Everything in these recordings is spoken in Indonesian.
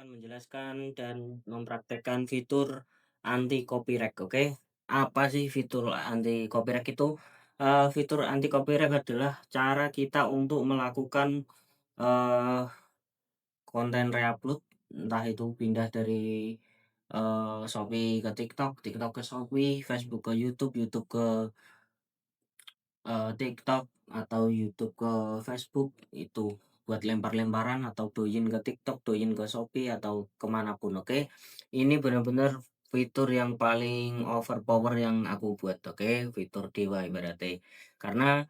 akan menjelaskan dan mempraktekkan fitur anti copyright, oke? Apa sih fitur anti copyright itu? Fitur anti copyright adalah cara kita untuk melakukan, eee, konten reupload, entah itu pindah dari, Shopee ke TikTok, TikTok ke Shopee, Facebook ke YouTube, YouTube ke TikTok atau YouTube ke Facebook, itu buat lempar-lemparan atau doyin ke TikTok, doyin ke Shopee atau kemana pun, oke. Ini benar-benar fitur yang paling overpower yang aku buat, oke, fitur dewa ibaratnya. Karena,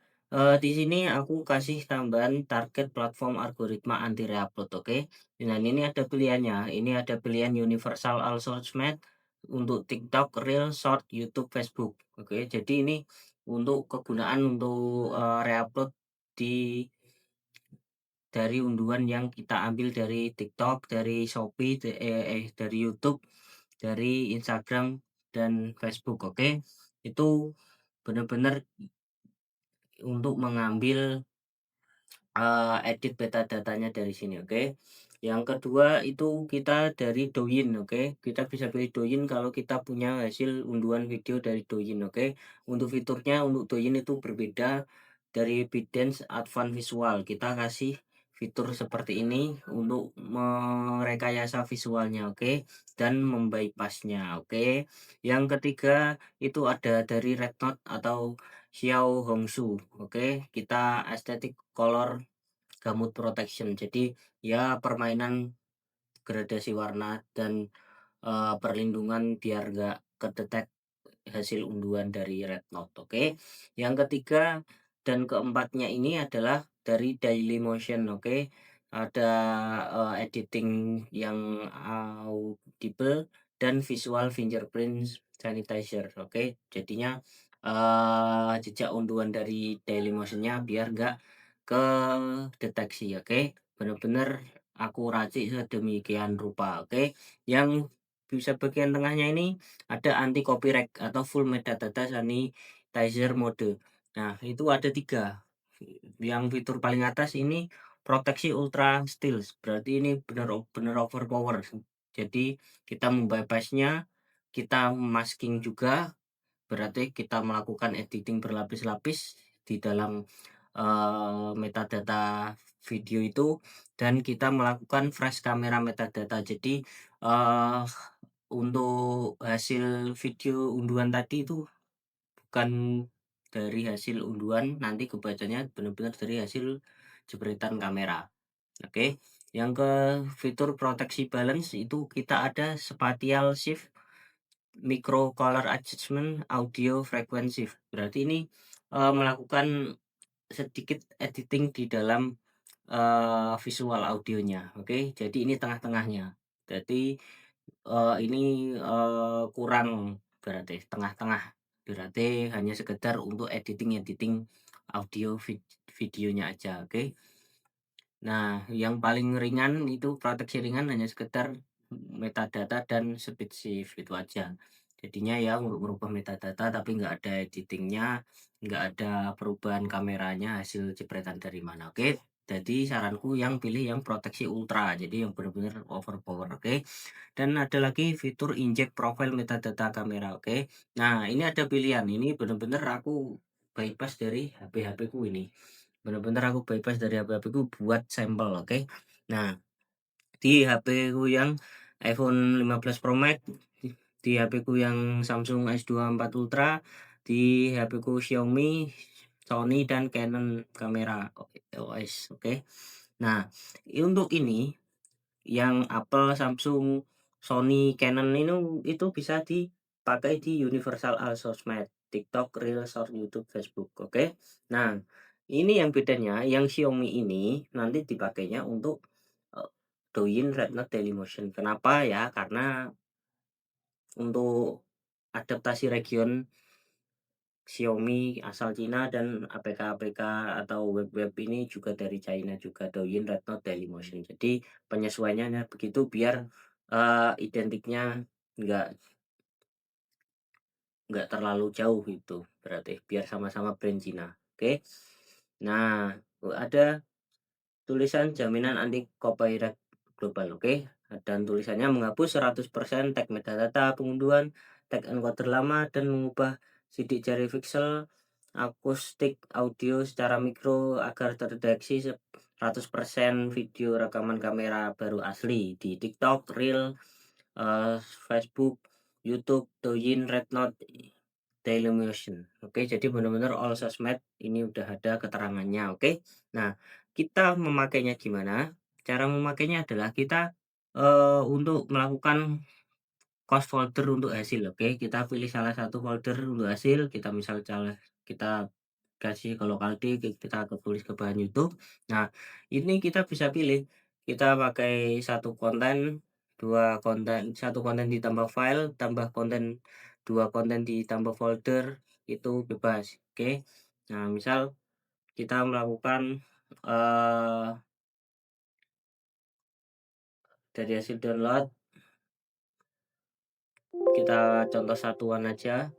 di sini aku kasih tambahan target platform algoritma anti reupload, oke. Dan ini ada pilihannya, ini ada pilihan universal all sosmed untuk TikTok, Reels, Short, YouTube, Facebook, oke. Jadi ini untuk kegunaan untuk, re-upload di dari unduhan yang kita ambil dari TikTok, dari Shopee, dari YouTube, dari Instagram dan Facebook, oke. Itu benar-benar untuk mengambil edit metadatanya dari sini, oke. Yang kedua itu kita dari Douyin, oke. Kita bisa pilih Douyin kalau kita punya hasil unduhan video dari Douyin, oke. Untuk fiturnya untuk Douyin itu berbeda dari ByteDance Advanced Visual. Kita kasih fitur seperti ini untuk merekayasa visualnya, oke, dan membypassnya, oke. Yang ketiga itu ada dari Red Note atau Xiao Hongsu, oke. Kita aesthetic color gamut protection. Jadi ya permainan gradasi warna dan, perlindungan biar nggak kedetek hasil unduhan dari Red Note, oke. Yang ketiga dan keempatnya ini adalah dari Dailymotion, oke. Ada, editing yang audible dan visual fingerprint sanitizer, oke. Jadinya, jejak unduhan dari Dailymotion-nya biar nggak kedeteksi, oke. Bener-bener aku racik sedemikian rupa, oke. Yang bisa bagian tengahnya ini ada anti copyright atau full metadata sanitizer mode. Nah, itu ada 3. Yang fitur paling atas ini proteksi ultra stealth, berarti ini benar-benar overpower. Jadi kita membypass-nya, kita masking juga, berarti kita melakukan editing berlapis-lapis di dalam, metadata video itu dan kita melakukan fresh kamera metadata. Jadi, eee untuk hasil video unduhan tadi itu bukan dari hasil unduhan, nanti kebacanya benar-benar dari hasil jepretan kamera, oke. Yang ke fitur proteksi balance itu kita ada spatial shift, micro color adjustment, audio frequency. Berarti ini, melakukan sedikit editing di dalam, visual audionya, oke. Jadi ini tengah-tengahnya. Jadi ini, kurang berarti, tengah-tengah. Berarti hanya sekedar untuk editing-editing audio videonya aja, oke. Nah, yang paling ringan itu proteksi ringan hanya sekedar metadata dan speed shift, itu aja. Jadinya ya merubah metadata tapi nggak ada editingnya, nggak ada perubahan kameranya, hasil jepretan dari mana, oke. Jadi saranku yang pilih yang proteksi ultra, jadi yang benar-benar overpower, oke. Dan ada lagi fitur inject profile metadata kamera, oke. Nah, ini ada pilihan, ini benar-benar aku bypass dari HP-HP ku ini. Benar-benar aku bypass dari HP-HP ku buat sampel, oke. Nah, di HP ku yang iPhone 15 Pro Max, di HP ku yang Samsung S24 Ultra, di HP ku Xiaomi, Sony, dan Canon kamera OS, oke. Nah, untuk ini yang Apple, Samsung, Sony, Canon itu bisa dipakai di universal all sosmed, TikTok, Reels, Short, YouTube, Facebook, oke. Nah, ini yang bedanya, yang Xiaomi ini nanti dipakainya untuk, eee, Douyin, Redmi, Dailymotion. Kenapa ya? Karena untuk adaptasi region Xiaomi asal Cina dan APK-APK atau web-web ini juga dari China juga, Douyin, Redmi, Dailymotion. Jadi penyesuaiannya begitu biar, identiknya nggak nggak terlalu jauh itu berarti, biar sama-sama brand Cina, oke. Nah, ada tulisan jaminan anti copyright global, oke. dan tulisannya menghapus 100% tag metadata pengunduhan, tag encoder lama, dan mengubah sidik jari pixel akustik audio secara mikro agar terdeteksi 100% video rekaman kamera baru asli di TikTok, Reel, Facebook, YouTube, Douyin, Rednote, Dailymotion. Oke, jadi benar-benar all sosmed ini udah ada keterangannya, oke. Nah, kita memakainya gimana? Cara memakainya adalah kita, untuk melakukan cost folder untuk hasil, oke. Kita pilih salah satu folder untuk hasil, kita misal kita kasih ke local disk, kita tulis ke bahan YouTube. Nah, ini kita bisa pilih, kita pakai satu konten, 2 konten, satu konten ditambah file, tambah konten, 2 konten ditambah folder, itu bebas, oke. Nah, misal kita melakukan, eee, dari hasil download, kita contoh satuan aja.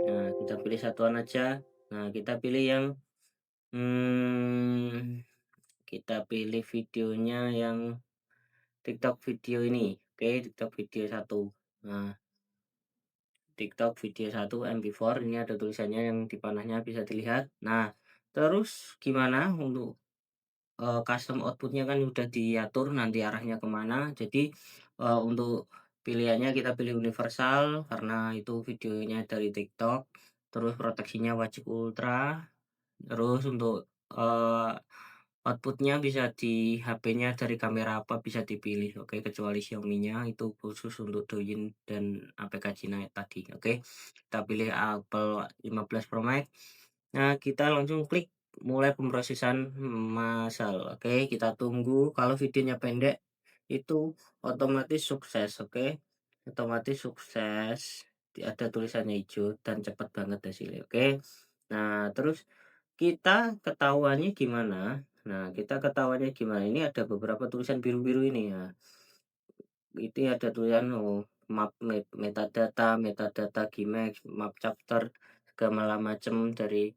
Nah, kita pilih satuan aja. Nah, kita pilih yang, mmm, kita pilih videonya yang TikTok video ini, oke, TikTok video satu. Nah, TikTok video 1 MP4 ini ada tulisannya yang di panahnya bisa dilihat. Nah, terus gimana untuk, custom output-nya kan udah diatur nanti arahnya kemana. Jadi, untuk pilihannya kita pilih universal karena itu videonya dari TikTok, terus proteksinya wajib ultra. Terus untuk, output-nya bisa di HP-nya dari kamera apa bisa dipilih, oke, kecuali Xiaomi-nya itu khusus untuk Douyin dan APK Cina tadi, oke. Kita pilih Apple 15 Pro Max. Nah, kita langsung klik mulai pemrosesan massal, oke, kita tunggu kalau videonya pendek itu otomatis sukses, oke. Otomatis sukses, ada tulisannya hijau dan cepat banget hasilnya, oke. Nah, terus kita gimana? Nah, kita ketahuannya gimana, ini ada beberapa tulisan biru-biru ini ya. Itu ada tulisan, map metadata, metadata Gimex, map chapter, segala macam dari,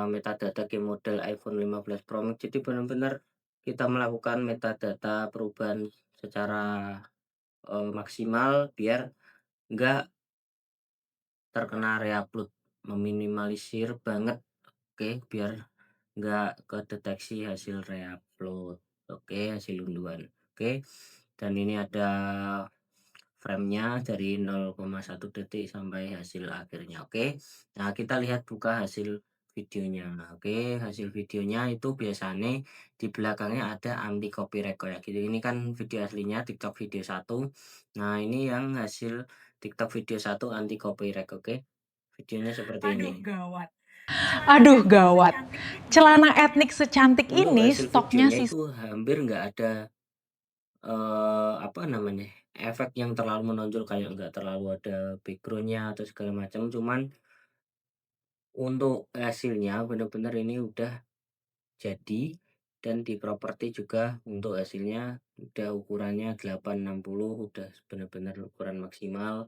metadata game model iPhone 15 Pro Max. Jadi benar-benar kita melakukan metadata perubahan secara, maksimal biar nggak terkena reupload, meminimalisir banget, oke, biar nggak kedeteksi hasil reupload, oke, hasil unduhan, oke. Dan ini ada frame-nya dari 0,1 detik sampai hasil akhirnya, oke. Nah, kita lihat buka hasil videonya, oke. Hasil videonya itu biasanya di belakangnya ada anti copyright kayak gitu. Ini kan video aslinya TikTok video satu. Nah, ini yang hasil TikTok video satu anti copyright, oke. Videonya seperti ini. Aduh gawat. Aduh gawat. Celana etnik secantik Untuk ini hasil stoknya videonya itu hampir nggak ada, apa namanya, efek yang terlalu menonjol, kayak nggak terlalu ada background-nya atau segala macam, cuman untuk hasilnya bener-bener ini udah jadi, dan di properti juga untuk hasilnya udah ukurannya 860, udah bener-bener ukuran maksimal.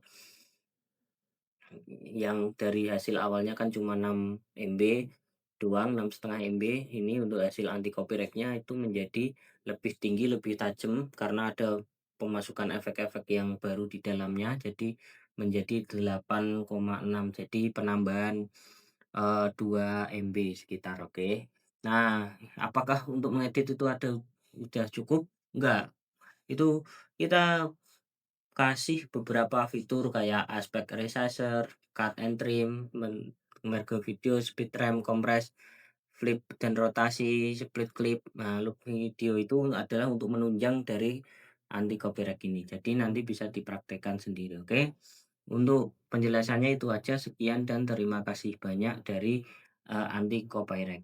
Yang dari hasil awalnya kan cuma 6 MB doang, 6,5 MB, ini untuk hasil anti copyright-nya itu menjadi lebih tinggi, lebih tajam karena ada pemasukan efek-efek yang baru di dalamnya, jadi menjadi 8,6, jadi penambahan, 2 MB sekitar, oke. Nah, apakah untuk mengedit itu udah cukup? Enggak, itu kita kasih beberapa fitur kayak aspect resizer, cut and trim, merge video, speed ramp, compress, flip dan rotasi, split clip. Nah, loop video itu adalah untuk menunjang dari anti copyright ini. Jadi nanti bisa dipraktekkan sendiri, oke? Untuk penjelasannya itu aja, sekian dan terima kasih banyak dari, anti copyright.